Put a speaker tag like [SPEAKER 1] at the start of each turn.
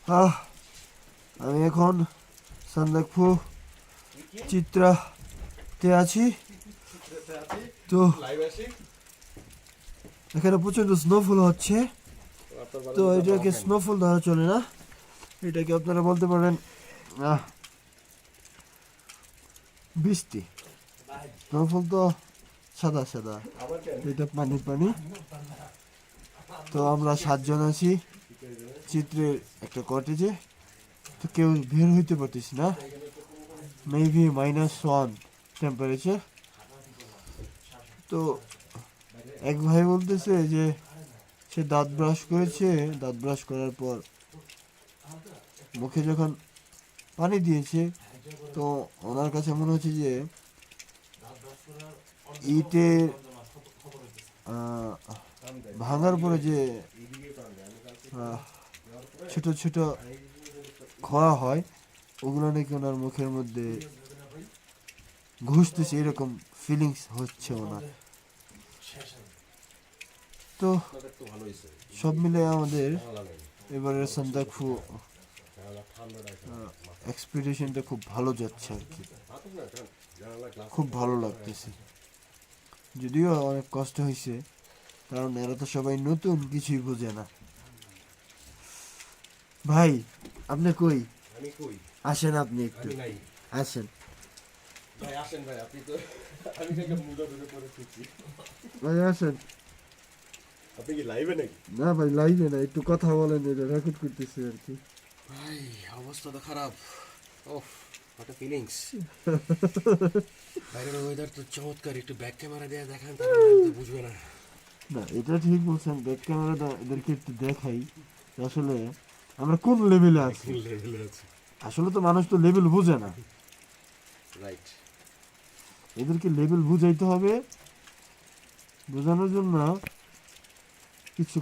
[SPEAKER 1] আহ আমি এখন সান্দাকফু চিত্রাতে আছি। তো এখানে প্রচন্ড স্নোফল হচ্ছে। তো এটাকে স্নোফল ধরা চলে না, এটাকে আপনারা বলতে পারেন বৃষ্টি। স্নোফল তো সাদা সাদা, এটা পানি পানি। তো আমরা 7 জন আছি চিত্রের একটা কটেজে। তো কেউ বের হইতে পারতেছি না, মেবি -1 টেম্পারেচার। তো এক ভাই বলতেছে যে সে দাঁত ব্রাশ করেছে, দাঁত ব্রাশ করার পর মুখে যখন পানি দিয়েছে, তো ওনার কাছে মনে হচ্ছে যে ইটের ভাঙার পরে যে ছোট ছোট খোয়া হয়, ওগুলো নাকি ওনার মুখের মধ্যে ঘুষতেছে, এরকম ফিলিংস হচ্ছে ওনার। তো সব মিলে আমাদের এবারের সান্দাকফু এক্সপিডিশনটা খুব ভালো যাচ্ছে আর কি, খুব ভালো লাগতেছে। যদিও অনেক কষ্ট হয়েছে, কারণ এরা তো সবাই নতুন, কিছুই বোঝে না। ভাই আপনি কই?
[SPEAKER 2] আমি কই?
[SPEAKER 1] আসেন, আপনি একটু
[SPEAKER 2] আমি নাই।
[SPEAKER 1] আসেন।
[SPEAKER 2] ভাই আসেন ভাই, আপনি তো আমি থেকে মুড়া ধরে পড়ে থাকি।
[SPEAKER 1] ভাই আসেন।
[SPEAKER 2] আপনি কি লাইভে নাকি?
[SPEAKER 1] না ভাই লাইভে না, একটু কথা বলেন, এটা রেকর্ড করতেছি আর কি।
[SPEAKER 2] ভাই অবস্থা তো খারাপ। ওফ, হোয়াট আ ফিলিংস। বাইরের ওয়েদার তো চমৎকার, একটু ব্যাক ক্যামেরা দিয়ে দেখান, তাহলে তো বুঝবে না।
[SPEAKER 1] না এটা ঠিক বলছেন, ব্যাক ক্যামেরাটা এদেরকে একটু দেখাই আসলে আমরা কোন লেভেলে আছি।
[SPEAKER 2] লেভেলে আছে।
[SPEAKER 1] আসলে তো মানুষ তো লেভেল বোঝে না,
[SPEAKER 2] রাইট।
[SPEAKER 1] এদেরকে লেভেল বুঝাইতে হবে। বোঝানোর জন্য কিছু